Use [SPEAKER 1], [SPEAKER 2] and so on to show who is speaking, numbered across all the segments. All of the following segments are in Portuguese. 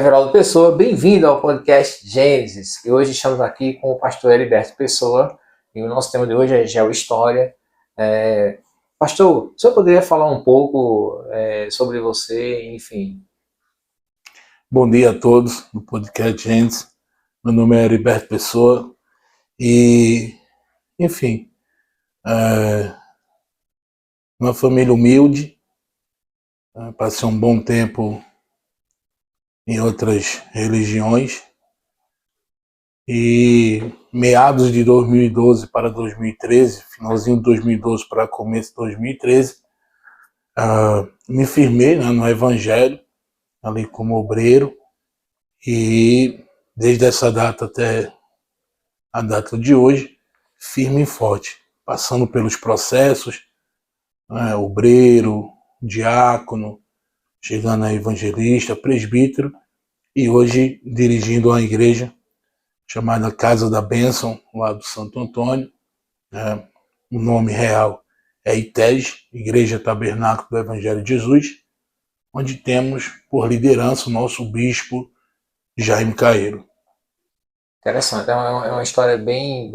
[SPEAKER 1] Everaldo Pessoa, bem-vindo ao podcast Gênesis. E hoje estamos aqui com o pastor Heriberto Pessoa e o nosso tema de hoje é Geohistória. Pastor, o senhor poderia falar um pouco sobre você, enfim?
[SPEAKER 2] Bom dia a todos no podcast Gênesis. Meu nome é Heriberto Pessoa e, enfim, uma família humilde. Passei um bom tempo em outras religiões e meados de 2012 para 2013, finalzinho de 2012 para começo de 2013, me firmei no Evangelho, ali como obreiro, e desde essa data até a data de hoje, firme e forte, passando pelos processos, obreiro, diácono, chegando a evangelista, presbítero, e hoje dirigindo uma igreja chamada Casa da Bênção, lá do Santo Antônio. O nome real é ITEG, Igreja Tabernáculo do Evangelho de Jesus, onde temos por liderança o nosso bispo Jaime Caeiro.
[SPEAKER 1] Interessante, é uma história bem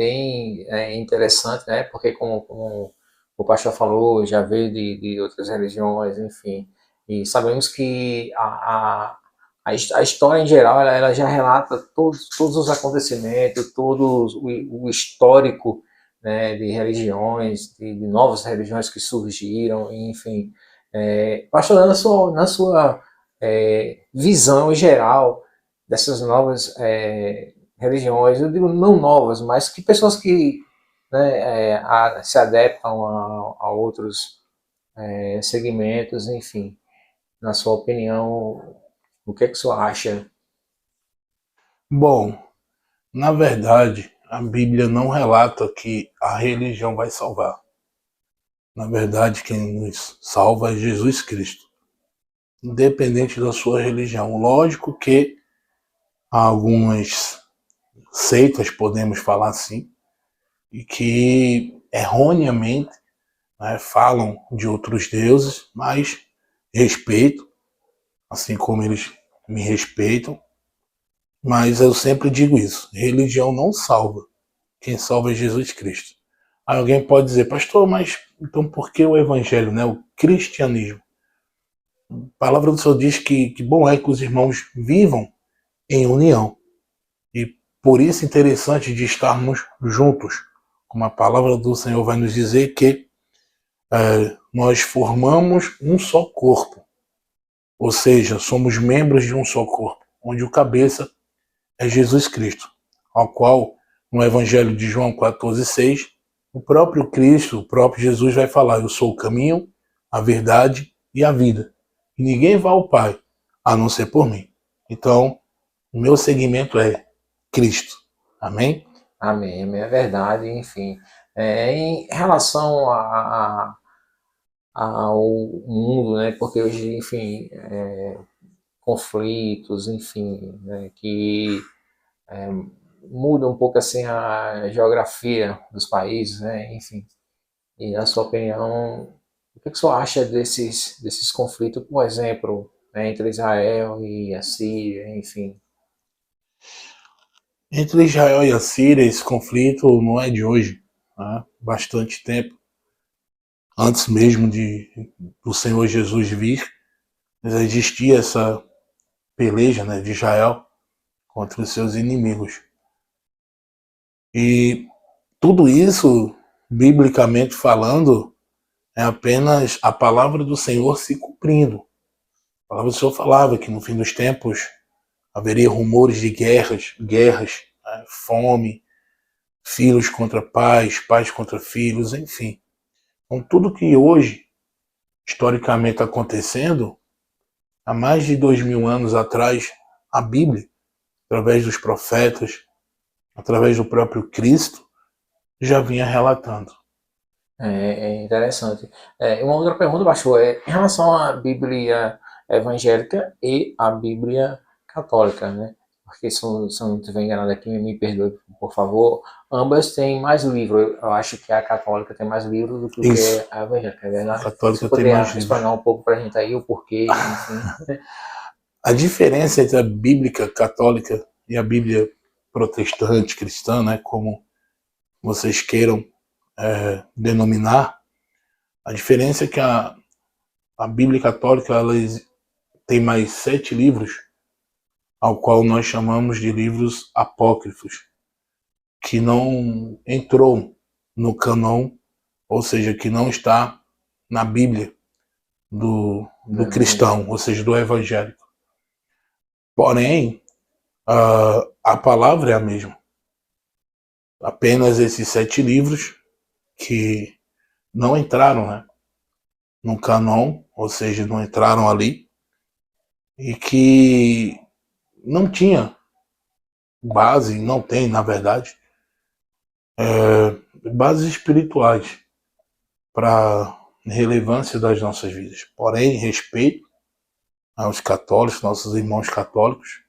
[SPEAKER 1] interessante, né? Porque como o pastor falou, já veio de outras religiões, enfim, e sabemos que a história em geral ela já relata todos os acontecimentos, todo o histórico, né, de religiões, de novas religiões que surgiram, enfim. Pastor, na sua visão geral dessas novas religiões, eu digo não novas, mas que pessoas que, né, se adaptam a outros segmentos, enfim. Na sua opinião, o que é que o senhor acha?
[SPEAKER 2] Bom, na verdade, a Bíblia não relata que a religião vai salvar. Na verdade, quem nos salva é Jesus Cristo, independente da sua religião. Lógico que há algumas seitas, podemos falar assim, e que erroneamente, né, falam de outros deuses, mas respeito, assim como eles me respeitam. Mas eu sempre digo isso: religião não salva. Quem salva é Jesus Cristo. Aí alguém pode dizer, pastor, mas então por que o evangelho, né? O cristianismo? A palavra do Senhor diz que bom é que os irmãos vivam em união. E por isso é interessante de estarmos juntos. Como a palavra do Senhor vai nos dizer que nós formamos um só corpo. Ou seja, somos membros de um só corpo, onde o cabeça é Jesus Cristo, ao qual no Evangelho de João 14,6, o próprio Cristo, o próprio Jesus vai falar: eu sou o caminho, a verdade e a vida. E ninguém vai ao Pai a não ser por mim. Então, o meu segmento é Cristo. Amém?
[SPEAKER 1] Amém, é verdade, enfim. Em relação ao mundo, né? Porque hoje, enfim, conflitos, enfim, né, que muda um pouco assim a geografia dos países, né? Enfim. E na sua opinião, o que o senhor acha desses conflitos, por exemplo, né, entre Israel e a Síria, enfim?
[SPEAKER 2] Entre Israel e a Síria, esse conflito não é de hoje, né? Bastante tempo. Antes mesmo do Senhor Jesus vir, já existia essa peleja, né, de Israel contra os seus inimigos. E tudo isso, biblicamente falando, é apenas a palavra do Senhor se cumprindo. A palavra do Senhor falava que no fim dos tempos haveria rumores de guerras, né, fome, filhos contra pais, pais contra filhos, enfim. Então tudo que hoje, historicamente, está acontecendo, há mais de 2000 anos atrás, a Bíblia, através dos profetas, através do próprio Cristo, já vinha relatando.
[SPEAKER 1] É interessante. Uma outra pergunta, pastor, em relação à Bíblia evangélica e à Bíblia católica, né? Porque se eu não estiver enganado aqui, me perdoe, por favor. Ambas têm mais livros. Eu acho que a católica tem mais livros do que
[SPEAKER 2] Isso.
[SPEAKER 1] a evangélica, é verdade?
[SPEAKER 2] A católica
[SPEAKER 1] Você
[SPEAKER 2] tem mais
[SPEAKER 1] poderia
[SPEAKER 2] livros.
[SPEAKER 1] explanar um pouco para a gente aí o porquê, enfim?
[SPEAKER 2] A diferença entre a Bíblia católica e a Bíblia protestante cristã, né, como vocês queiram denominar, a diferença é que a Bíblia católica ela tem mais 7 livros, ao qual nós chamamos de livros apócrifos, que não entrou no cânon, ou seja, que não está na Bíblia do cristão, ou seja, do evangélico. Porém, a palavra é a mesma. Apenas esses 7 livros que não entraram, né, no cânon, ou seja, não entraram ali, e que não tinha base, não tem, na verdade, bases espirituais para a relevância das nossas vidas. Porém, respeito aos católicos, nossos irmãos católicos,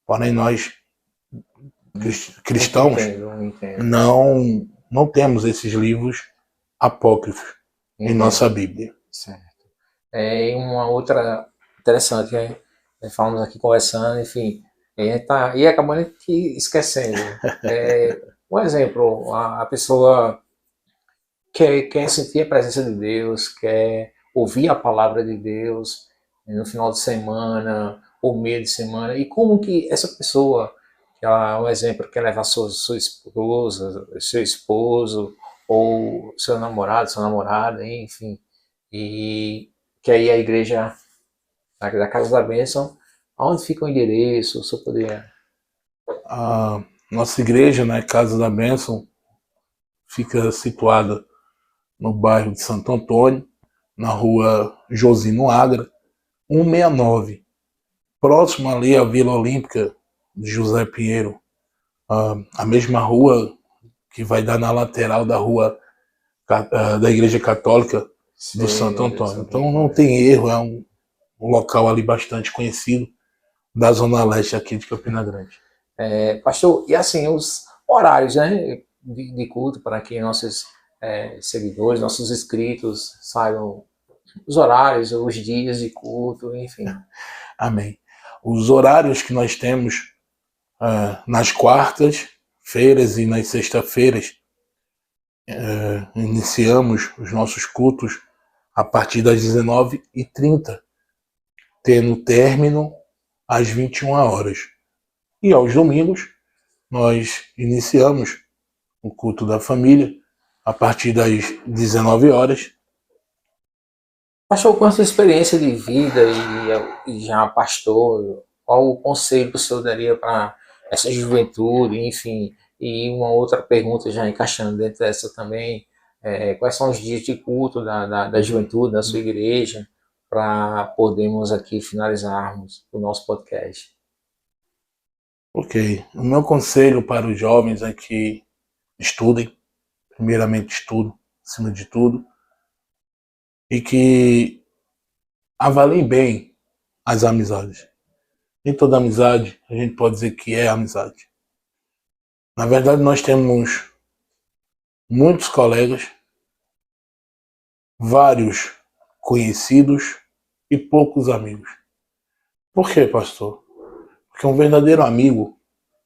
[SPEAKER 2] porém nós cristãos não temos esses livros apócrifos em nossa Bíblia.
[SPEAKER 1] Certo. E uma outra interessante, né? Falamos aqui conversando, enfim, e acabando aqui esquecendo. Um exemplo, a pessoa quer sentir a presença de Deus, quer ouvir a palavra de Deus no final de semana ou meio de semana, e como que essa pessoa, que ela, um exemplo, quer levar sua esposa, seu esposo, ou seu namorado, sua namorada, enfim, e quer ir à igreja da Casa da Bênção, aonde fica o endereço, se eu poderia...
[SPEAKER 2] A nossa igreja, né, Casa da Bênção, fica situada no bairro de Santo Antônio, na rua Josino Agra, 169, próximo ali à Vila Olímpica de José Pinheiro, a mesma rua que vai dar na lateral da rua da Igreja Católica do Santo Antônio. Então não tem erro, é um local ali bastante conhecido da Zona Leste aqui de Campina Grande.
[SPEAKER 1] Pastor, e assim, os horários, né, de culto, para que nossos seguidores, nossos inscritos saibam os horários, os dias de culto, enfim.
[SPEAKER 2] Amém. Os horários que nós temos nas quartas-feiras e nas sextas-feiras, iniciamos os nossos cultos a partir das 19h30, tendo término às 21 horas. E aos domingos, nós iniciamos o culto da família a partir das 19 horas.
[SPEAKER 1] Pastor, com a sua experiência de vida e já pastor, qual o conselho que o senhor daria para essa juventude, enfim? E uma outra pergunta já encaixando dentro dessa também, quais são os dias de culto da juventude, da sua igreja, para podermos aqui finalizarmos o nosso podcast?
[SPEAKER 2] Ok. O meu conselho para os jovens é que estudem, primeiramente estudo, acima de tudo, e que avaliem bem as amizades. Nem toda amizade a gente pode dizer que é amizade. Na verdade, nós temos muitos colegas, vários conhecidos e poucos amigos. Por quê, pastor? Porque um verdadeiro amigo,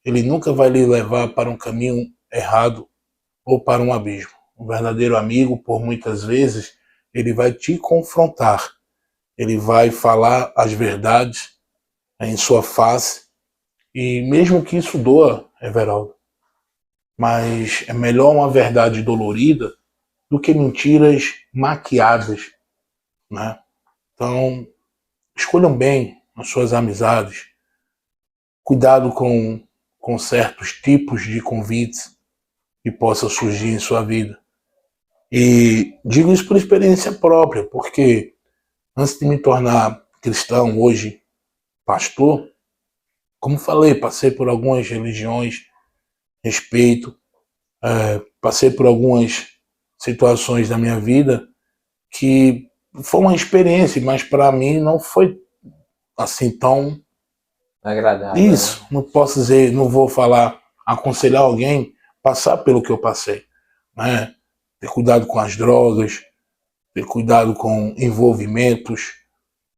[SPEAKER 2] ele nunca vai lhe levar para um caminho errado ou para um abismo. Um verdadeiro amigo, por muitas vezes, ele vai te confrontar. Ele vai falar as verdades em sua face. E mesmo que isso doa, Everaldo, mas é melhor uma verdade dolorida do que mentiras maquiadas, né? Então, escolham bem as suas amizades. Cuidado com certos tipos de convites que possam surgir em sua vida. E digo isso por experiência própria, porque antes de me tornar cristão, hoje pastor, como falei, passei por algumas religiões, respeito, passei por algumas situações da minha vida que foi uma experiência, mas para mim não foi assim tão
[SPEAKER 1] agradável.
[SPEAKER 2] Isso, não posso dizer, não vou falar, aconselhar alguém passar pelo que eu passei, né? Ter cuidado com as drogas, ter cuidado com envolvimentos,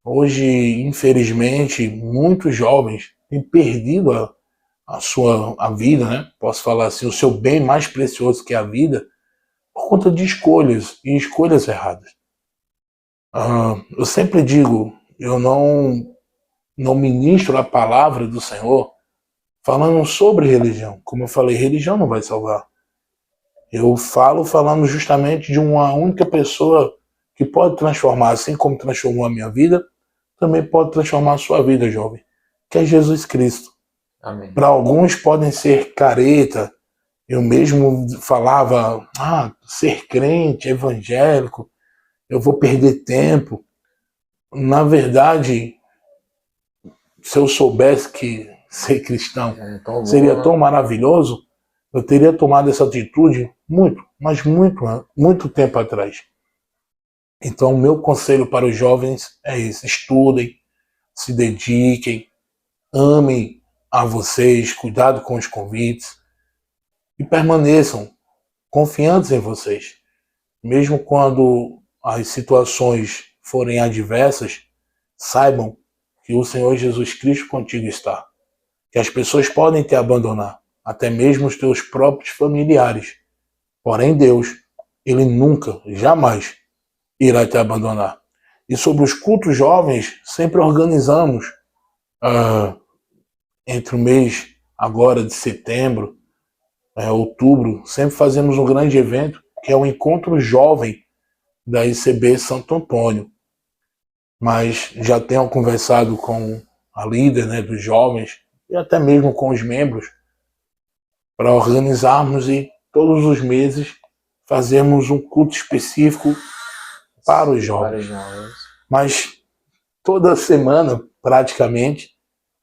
[SPEAKER 2] Hoje, infelizmente, muitos jovens têm perdido a vida, né? Posso falar assim, o seu bem mais precioso que é a vida, por conta de escolhas e escolhas erradas. Eu sempre digo, eu não ministro a palavra do Senhor falando sobre religião. Como eu falei, religião não vai salvar. Eu falo falando justamente de uma única pessoa que pode transformar, assim como transformou a minha vida, também pode transformar a sua vida, jovem, que é Jesus Cristo.
[SPEAKER 1] Amém.
[SPEAKER 2] Para alguns podem ser careta. Eu mesmo falava, ser crente, evangélico, eu vou perder tempo. Na verdade, se eu soubesse que ser cristão
[SPEAKER 1] É tão
[SPEAKER 2] seria
[SPEAKER 1] bom,
[SPEAKER 2] tão
[SPEAKER 1] né?
[SPEAKER 2] maravilhoso, eu teria tomado essa atitude muito, mas muito, muito tempo atrás. Então, o meu conselho para os jovens é esse: estudem, se dediquem, amem a vocês, cuidado com os convites e permaneçam confiantes em vocês. Mesmo quando as situações forem adversas, saibam que o Senhor Jesus Cristo contigo está. Que as pessoas podem te abandonar, até mesmo os teus próprios familiares. Porém, Deus, Ele nunca, jamais irá te abandonar. E sobre os cultos jovens, sempre organizamos, ah, entre o mês agora de setembro, outubro, sempre fazemos um grande evento, que é o Encontro Jovem da ICB Santo Antônio. Mas já tenho conversado com a líder, né, dos jovens e até mesmo com os membros para organizarmos e todos os meses fazermos um culto específico para os
[SPEAKER 1] Para
[SPEAKER 2] jovens.
[SPEAKER 1] os jovens.
[SPEAKER 2] Mas toda semana, praticamente,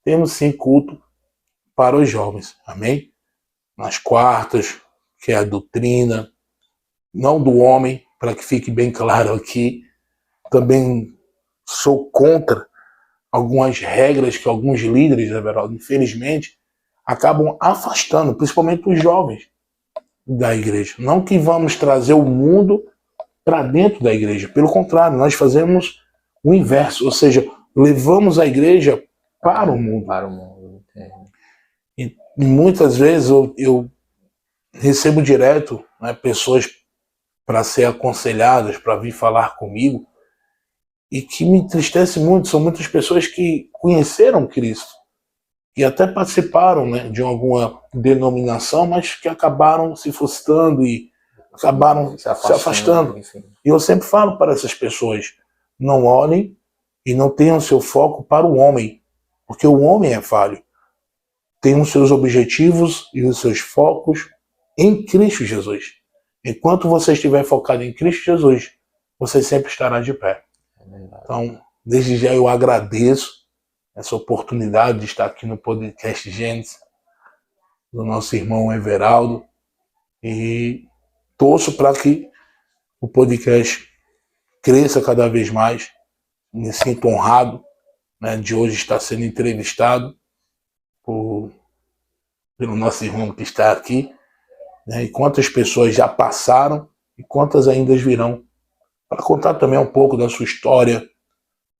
[SPEAKER 2] temos sim culto para os jovens. Amém? Nas quartas, que é a doutrina, não do homem, para que fique bem claro aqui. Também sou contra algumas regras que alguns líderes, Everaldo, infelizmente, acabam afastando, principalmente os jovens da igreja. Não que vamos trazer o mundo para dentro da igreja, pelo contrário, nós fazemos o inverso, ou seja, levamos a igreja para o mundo.
[SPEAKER 1] Para o mundo.
[SPEAKER 2] E muitas vezes eu recebo direto, né, pessoas para ser aconselhadas, para vir falar comigo, e que me entristece muito, são muitas pessoas que conheceram Cristo e até participaram, né, de alguma denominação, mas que acabaram se frustrando e acabaram se afastando.
[SPEAKER 1] Enfim.
[SPEAKER 2] E eu sempre falo para essas pessoas, não olhem e não tenham seu foco para o homem, porque o homem é falho. Tenham os seus objetivos e os seus focos em Cristo Jesus. Enquanto você estiver focado em Cristo Jesus, você sempre estará de pé. Então, desde já eu agradeço essa oportunidade de estar aqui no podcast Gênesis, do nosso irmão Everaldo, e torço para que o podcast cresça cada vez mais. Me sinto honrado, né, de hoje estar sendo entrevistado pelo nosso irmão que está aqui, né, e quantas pessoas já passaram e quantas ainda virão, para contar também um pouco da sua história,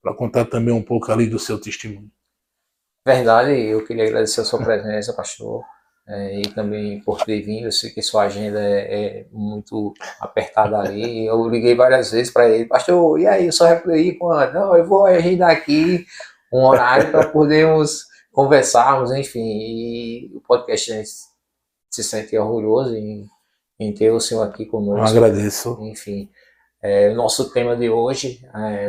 [SPEAKER 2] para contar também um pouco ali do seu testemunho.
[SPEAKER 1] Verdade, eu queria agradecer a sua presença, pastor, e também por ter vindo. Eu sei que sua agenda é muito apertada ali. Eu liguei várias vezes para ele, pastor, e aí, só vai poder ir quando? Não, eu vou agendar aqui um horário para podermos conversarmos, enfim. E o podcast, a gente se sente orgulhoso em ter o senhor aqui
[SPEAKER 2] Eu
[SPEAKER 1] conosco.
[SPEAKER 2] agradeço.
[SPEAKER 1] Enfim, o nosso tema de hoje,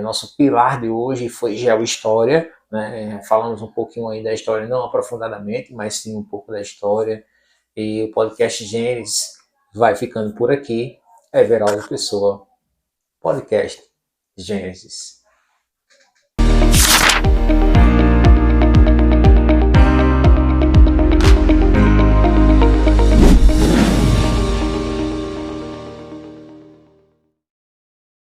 [SPEAKER 1] nosso pilar de hoje foi Geohistória, né? Falamos um pouquinho aí da história, não aprofundadamente, mas sim um pouco da história. E o podcast Gênesis vai ficando por aqui. Everaldo Pessoa, podcast Gênesis.